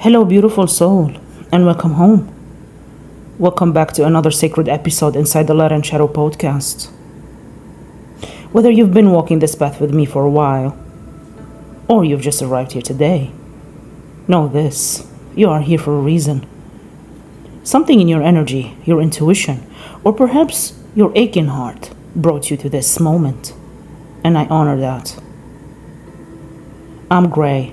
Hello, beautiful soul, and welcome home. Welcome back to another sacred episode inside the Light and Shadow podcast. Whether you've been walking this path with me for a while, or you've just arrived here today, know this: you are here for a reason. Something in your energy, your intuition, or perhaps your aching heart brought you to this moment, and I honor that. I'm Grey,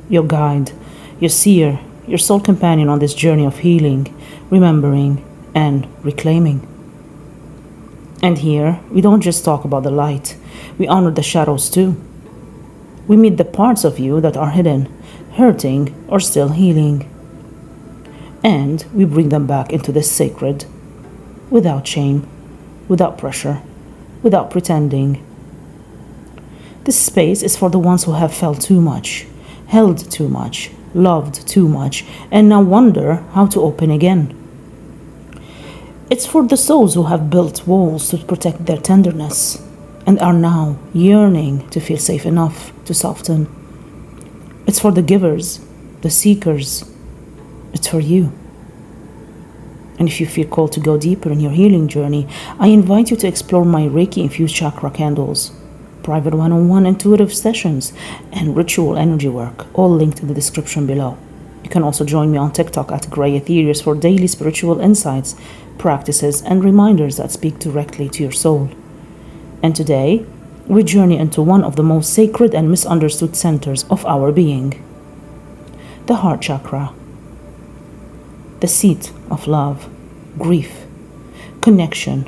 your guide, your seer, your soul companion on this journey of healing, remembering, and reclaiming. And here, we don't just talk about the light, we honor the shadows too. We meet the parts of you that are hidden, hurting, or still healing. And we bring them back into this sacred, without shame, without pressure, without pretending. This space is for the ones who have felt too much, held too much, loved too much, and now wonder how to open again. It's for the souls who have built walls to protect their tenderness and are now yearning to feel safe enough to soften. It's for the givers, the seekers. It's for you. And if you feel called to go deeper in your healing journey, I invite you to explore my Reiki-infused chakra candles, private one-on-one intuitive sessions, and ritual energy work, all linked in the description below. You can also join me on TikTok at Grey Ethereus for daily spiritual insights, practices, and reminders that speak directly to your soul. And today, we journey into one of the most sacred and misunderstood centers of our being, the heart chakra, the seat of love, grief, connection,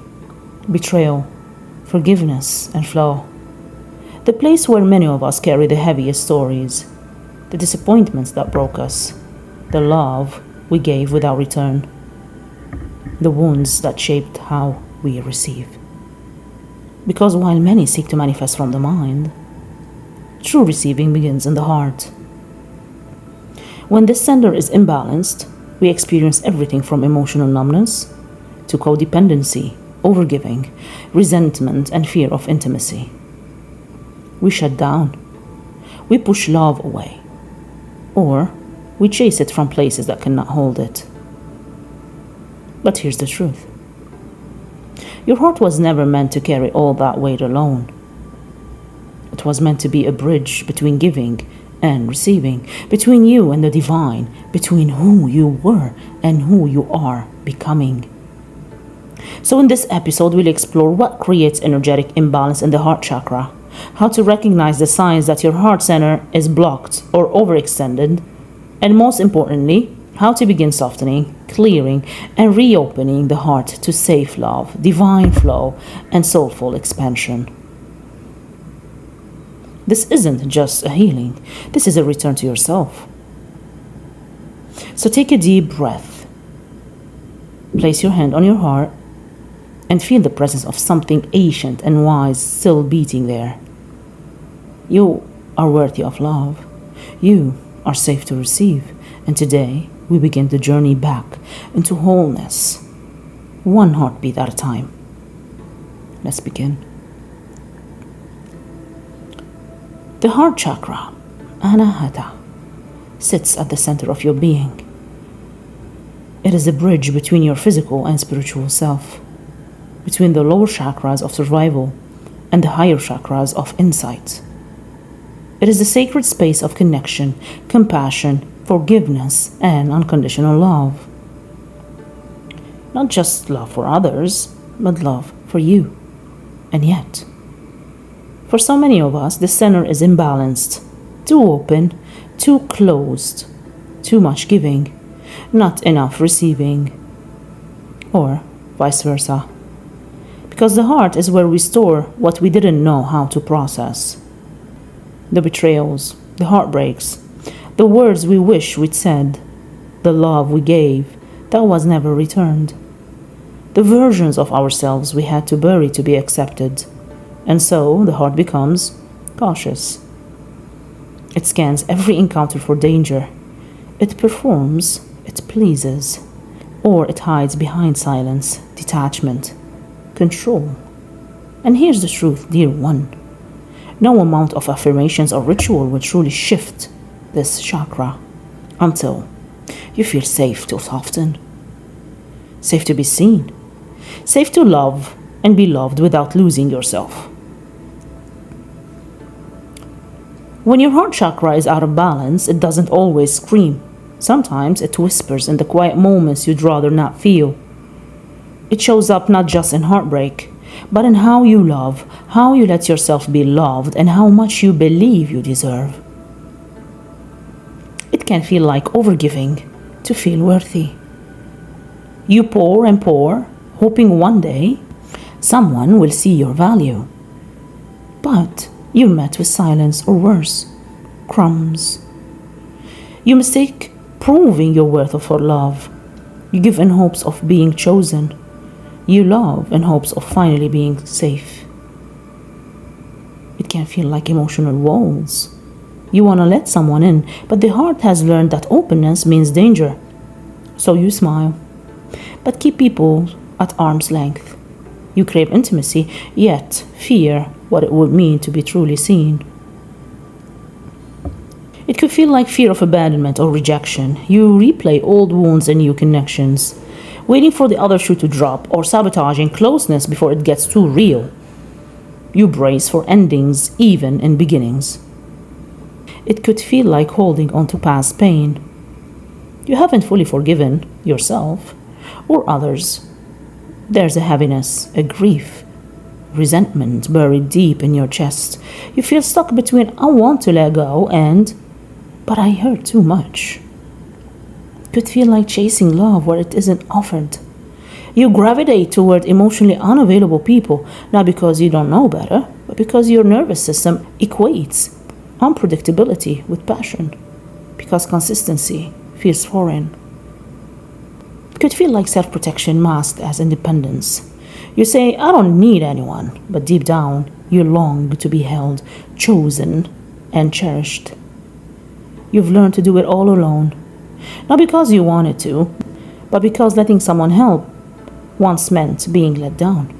betrayal, forgiveness, and flow. The place where many of us carry the heaviest stories, the disappointments that broke us, the love we gave without return, the wounds that shaped how we receive. Because while many seek to manifest from the mind, true receiving begins in the heart. When this center is imbalanced, we experience everything from emotional numbness to codependency, overgiving, resentment, and fear of intimacy. We shut down. We push love away. Or we chase it from places that cannot hold it. But here's the truth. Your heart was never meant to carry all that weight alone. It was meant to be a bridge between giving and receiving, between you and the divine, between who you were and who you are becoming. So in this episode, we'll explore what creates energetic imbalance in the heart chakra, how to recognize the signs that your heart center is blocked or overextended, and most importantly, how to begin softening, clearing, and reopening the heart to safe love, divine flow, and soulful expansion. This isn't just a healing, this is a return to yourself. So take a deep breath. Place your hand on your heart and feel the presence of something ancient and wise still beating there. You are worthy of love. You are safe to receive. And today, we begin the journey back into wholeness, one heartbeat at a time. Let's begin. The heart chakra, Anahata, sits at the center of your being. It is a bridge between your physical and spiritual self, between the lower chakras of survival and the higher chakras of insight. It is the sacred space of connection, compassion, forgiveness, and unconditional love. Not just love for others, but love for you. And yet, for so many of us, the center is imbalanced, too open, too closed, too much giving, not enough receiving, or vice versa. Because the heart is where we store what we didn't know how to process. The betrayals, the heartbreaks, the words we wish we'd said, the love we gave that was never returned, the versions of ourselves we had to bury to be accepted. And so the heart becomes cautious. It scans every encounter for danger. It performs, it pleases, or it hides behind silence, detachment, control. And here's the truth, dear one. No amount of affirmations or ritual will truly shift this chakra. until you feel safe to soften, safe to be seen, safe to love and be loved without losing yourself. When your heart chakra is out of balance, it doesn't always scream. Sometimes it whispers in the quiet moments you'd rather not feel. It shows up not just in heartbreak, but in how you love, how you let yourself be loved, and how much you believe you deserve. It can feel like overgiving to feel worthy. You pour and pour, hoping one day someone will see your value. But you're met with silence or worse, crumbs. You mistake proving your worth for love. You give in hopes of being chosen. You love in hopes of finally being safe. It can feel like emotional walls. You want to let someone in, but the heart has learned that openness means danger. So you smile, but keep people at arm's length. You crave intimacy, yet fear what it would mean to be truly seen. It could feel like fear of abandonment or rejection. You replay old wounds and new connections, waiting for the other shoe to drop or sabotaging closeness before it gets too real. You brace for endings even in beginnings. It could feel like holding on to past pain. You haven't fully forgiven yourself or others. There's a heaviness, a grief, resentment buried deep in your chest. You feel stuck between I want to let go and but I hurt too much. It could feel like chasing love where it isn't offered. You gravitate toward emotionally unavailable people, not because you don't know better, but because your nervous system equates unpredictability with passion, because consistency feels foreign. It could feel like self-protection masked as independence. You say, I don't need anyone, but deep down, you long to be held, chosen, and cherished. You've learned to do it all alone, not because you wanted to, but because letting someone help once meant being let down.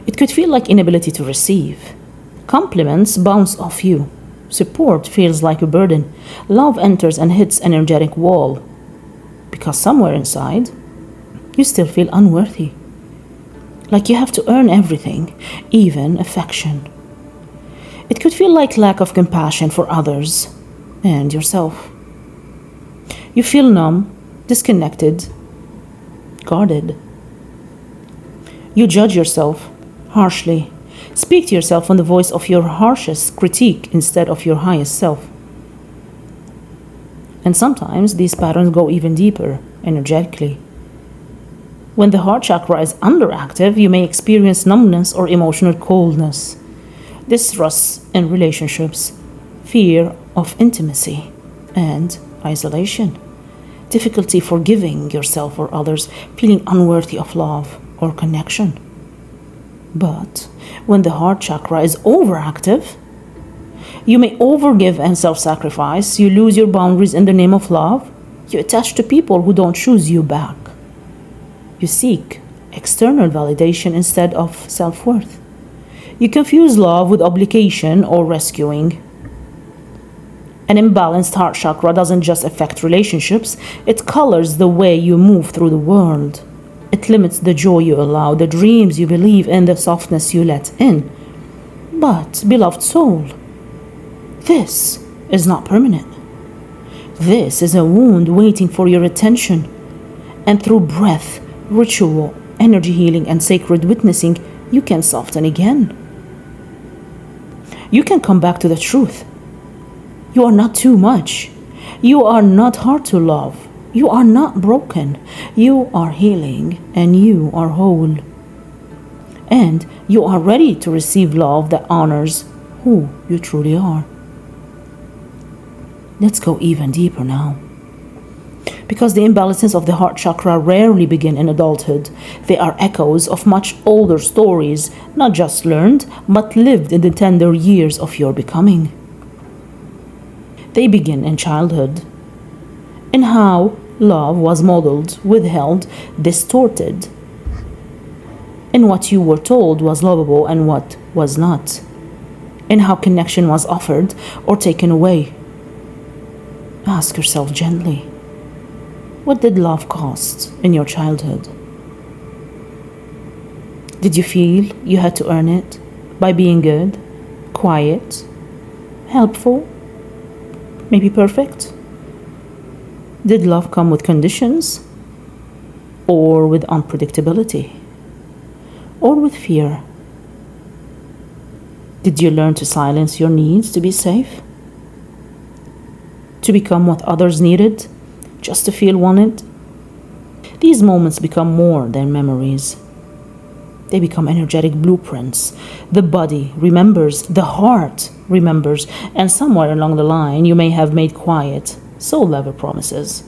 It could feel like inability to receive. Compliments bounce off you. Support feels like a burden. Love enters and hits an energetic wall, because somewhere inside, you still feel unworthy. Like you have to earn everything, even affection. It could feel like lack of compassion for others and yourself. You feel numb, disconnected, guarded. You judge yourself harshly. Speak to yourself on the voice of your harshest critique instead of your highest self. And sometimes these patterns go even deeper, energetically. When the heart chakra is underactive, you may experience numbness or emotional coldness, distrust in relationships, fear of intimacy, and isolation, difficulty forgiving yourself or others, feeling unworthy of love or connection. But when the heart chakra is overactive, you may overgive and self-sacrifice. You lose your boundaries in the name of love. You attach to people who don't choose you back. You seek external validation instead of self-worth. You confuse love with obligation or rescuing. An imbalanced heart chakra doesn't just affect relationships, it colors the way you move through the world. It limits the joy you allow, the dreams you believe in, the softness you let in. But, beloved soul, this is not permanent. This is a wound waiting for your attention. And through breath, ritual, energy healing, and sacred witnessing, you can soften again. You can come back to the truth. You are not too much. You are not hard to love. You are not broken. You are healing and you are whole. And you are ready to receive love that honors who you truly are. Let's go even deeper now. Because the imbalances of the heart chakra rarely begin in adulthood. They are echoes of much older stories, not just learned, but lived in the tender years of your becoming. They begin in childhood, in how love was modeled, withheld, distorted, in what you were told was lovable and what was not, in how connection was offered or taken away. Ask yourself gently, what did love cost in your childhood? Did you feel you had to earn it by being good, quiet, helpful, maybe perfect? Did love come with conditions, or with unpredictability, or with fear? Did you learn to silence your needs to be safe? To become what others needed, just to feel wanted? These moments become more than memories. They become energetic blueprints. The body remembers, the heart remembers, and somewhere along the line you may have made quiet, soul-level promises.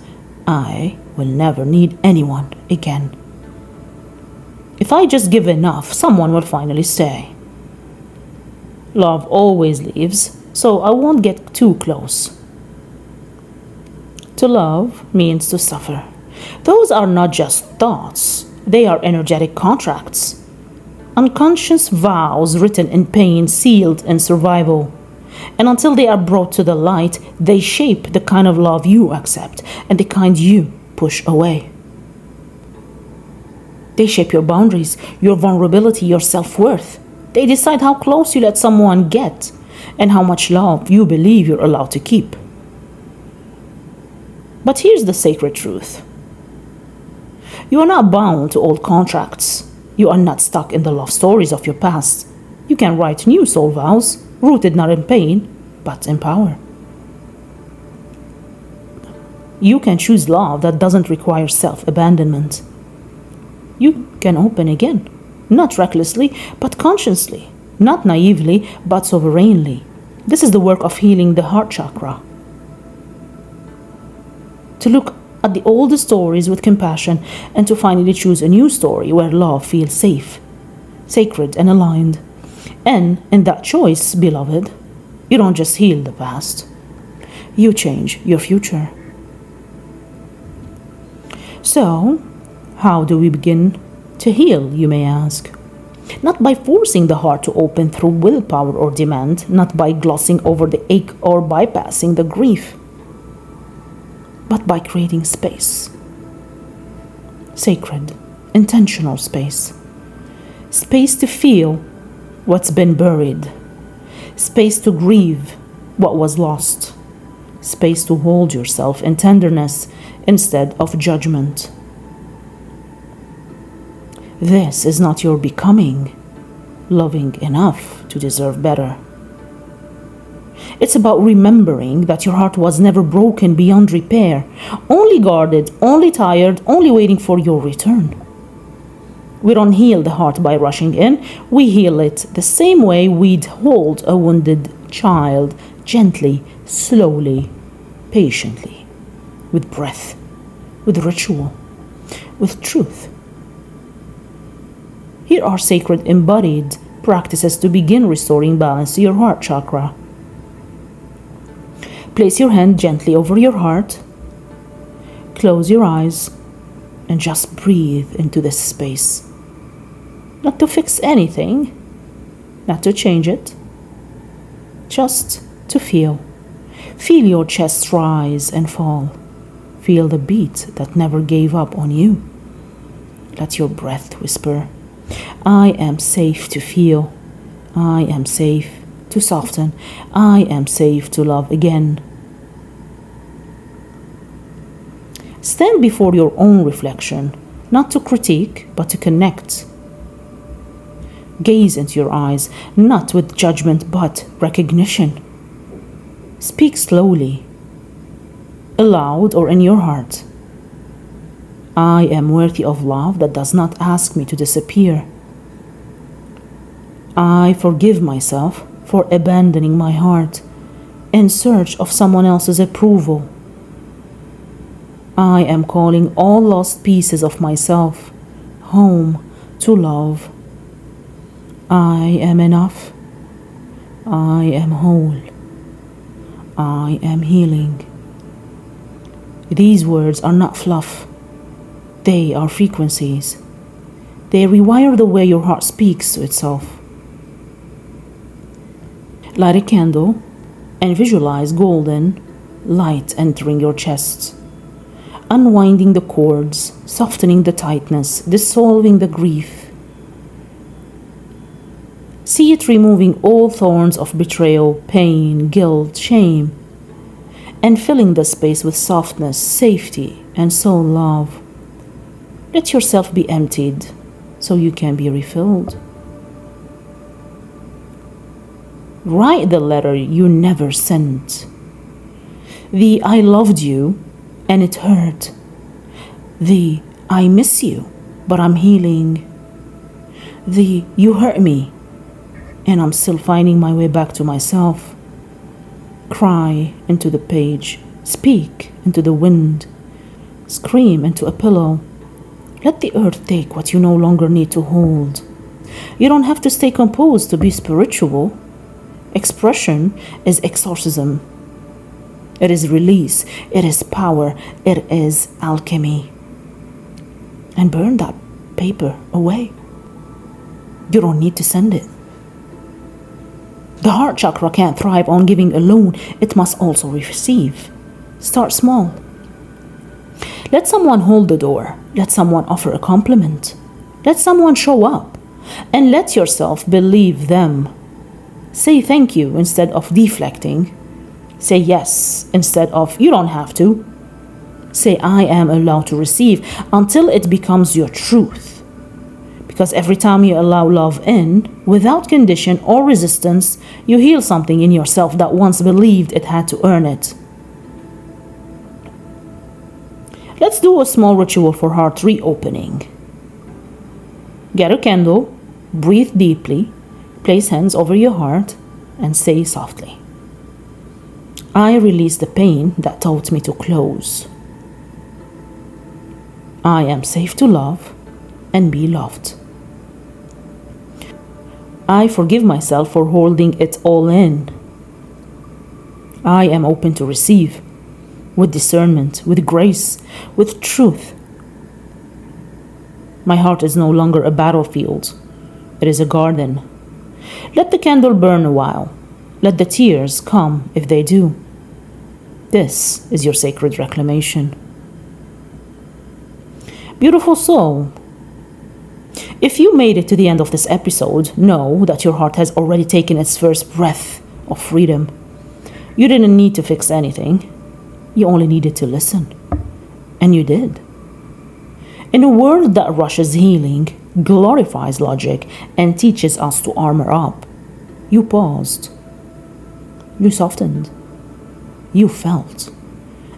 I will never need anyone again. If I just give enough, someone will finally stay. Love always leaves, so I won't get too close. To love means to suffer. Those are not just thoughts, they are energetic contracts. Unconscious vows written in pain, sealed in survival. And until they are brought to the light, they shape the kind of love you accept and the kind you push away. They shape your boundaries, your vulnerability, your self-worth. They decide how close you let someone get and how much love you believe you're allowed to keep. But here's the sacred truth. You are not bound to old contracts. You are not stuck in the love stories of your past. You can write new soul vows, rooted not in pain, but in power. You can choose love that doesn't require self-abandonment. You can open again, not recklessly, but consciously, not naively, but sovereignly. This is the work of healing the heart chakra. To look at the old stories with compassion and to finally choose a new story where love feels safe, sacred, and aligned. And in that choice, beloved, you don't just heal the past, you change your future. So, how do we begin to heal, you may ask? Not by forcing the heart to open through willpower or demand, not by glossing over the ache or bypassing the grief, but by creating space. Sacred, intentional space. Space to feel what's been buried. Space to grieve what was lost. Space to hold yourself in tenderness instead of judgment. This is not your becoming, loving enough to deserve better. It's about remembering that your heart was never broken beyond repair, only guarded, only tired, only waiting for your return. We don't heal the heart by rushing in. We heal it the same way we'd hold a wounded child, gently, slowly, patiently, with breath, with ritual, with truth. Here are sacred embodied practices to begin restoring balance to your heart chakra. Place your hand gently over your heart. Close your eyes and just breathe into this space. Not to fix anything, not to change it, just to feel. Feel your chest rise and fall. Feel the beat that never gave up on you. Let your breath whisper, I am safe to feel. I am safe to soften. I am safe to love again. Stand before your own reflection, not to critique, but to connect. Gaze into your eyes, not with judgment, but recognition. Speak slowly, aloud or in your heart. I am worthy of love that does not ask me to disappear. I forgive myself for abandoning my heart in search of someone else's approval. I am calling all lost pieces of myself home to love. I am enough. I am whole. I am healing. These words are not fluff. They are frequencies. They rewire the way your heart speaks to itself. Light a candle and visualize golden, light entering your chest, unwinding the cords, softening the tightness, dissolving the grief. See it removing all thorns of betrayal, pain, guilt, shame, and filling the space with softness, safety, and soul love. Let yourself be emptied so you can be refilled. Write the letter you never sent. The I loved you and it hurt. The I miss you but I'm healing. The you hurt me and I'm still finding my way back to myself. Cry into the page. Speak into the wind. Scream into a pillow. Let the earth take what you no longer need to hold. You don't have to stay composed to be spiritual. Expression is exorcism. It is release. It is power. It is alchemy. And burn that paper away. You don't need to send it. The heart chakra can't thrive on giving alone. It must also receive. Start small. Let someone hold the door. Let someone offer a compliment. Let someone show up. And let yourself believe them. Say thank you instead of deflecting. Say yes instead of you don't have to. Say I am allowed to receive until it becomes your truth. Because every time you allow love in, without condition or resistance, you heal something in yourself that once believed it had to earn it. Let's do a small ritual for heart reopening. Get a candle, breathe deeply, place hands over your heart, and say softly, I release the pain that taught me to close. I am safe to love and be loved. I forgive myself for holding it all in. I am open to receive, with discernment, with grace, with truth. My heart is no longer a battlefield. It is a garden. Let the candle burn a while. Let the tears come if they do. This is your sacred reclamation. Beautiful soul, if you made it to the end of this episode, know that your heart has already taken its first breath of freedom. You didn't need to fix anything. You only needed to listen. And you did. In a world that rushes healing, glorifies logic, and teaches us to armor up, you paused. You softened. You felt.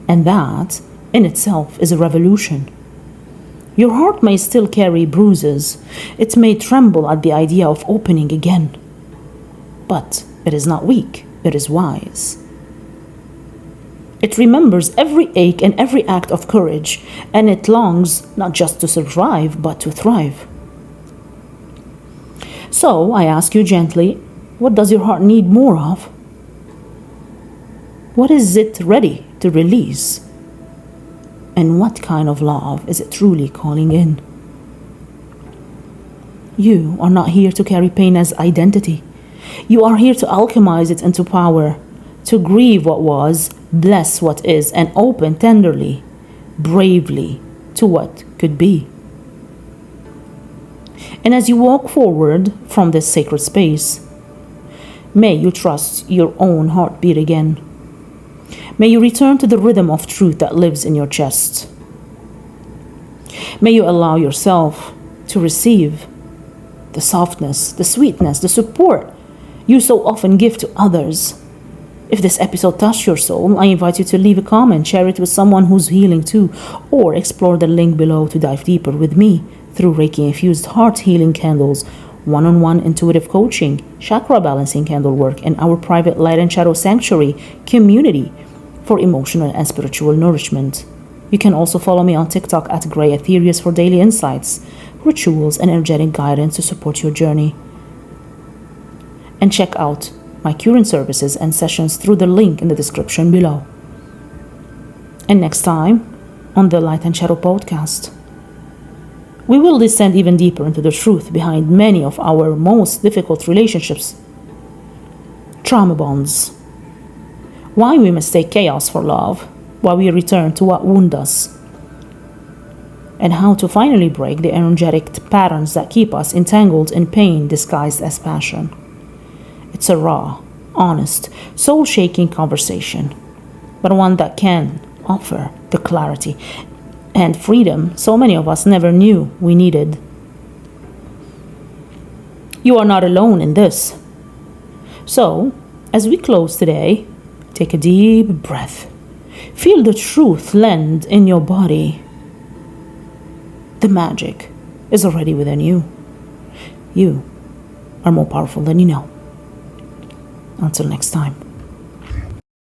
And that, in itself, is a revolution. Your heart may still carry bruises. It may tremble at the idea of opening again. But it is not weak. It is wise. It remembers every ache and every act of courage, and it longs not just to survive, but to thrive. So, I ask you gently, what does your heart need more of? What is it ready to release? And what kind of love is it truly calling in? You are not here to carry pain as identity. You are here to alchemize it into power, to grieve what was, bless what is, and open tenderly, bravely to what could be. And as you walk forward from this sacred space, may you trust your own heartbeat again. May you return to the rhythm of truth that lives in your chest. May you allow yourself to receive the softness, the sweetness, the support you so often give to others. If this episode touched your soul, I invite you to leave a comment, share it with someone who's healing too, or explore the link below to dive deeper with me through Reiki-infused heart healing candles, one-on-one intuitive coaching, chakra balancing candle work, and our private light and shadow sanctuary community for emotional and spiritual nourishment. You can also follow me on TikTok at Grey Ethereus for daily insights, rituals, and energetic guidance to support your journey. And check out my curing services and sessions through the link in the description below. And next time on the Light and Shadow podcast, we will descend even deeper into the truth behind many of our most difficult relationships, trauma bonds, why we mistake chaos for love, why we return to what wounds us, and how to finally break the energetic patterns that keep us entangled in pain disguised as passion. It's a raw, honest, soul-shaking conversation, but one that can offer the clarity and freedom so many of us never knew we needed. You are not alone in this. So, as we close today, take a deep breath. Feel the truth land in your body. The magic is already within you. You are more powerful than you know. Until next time.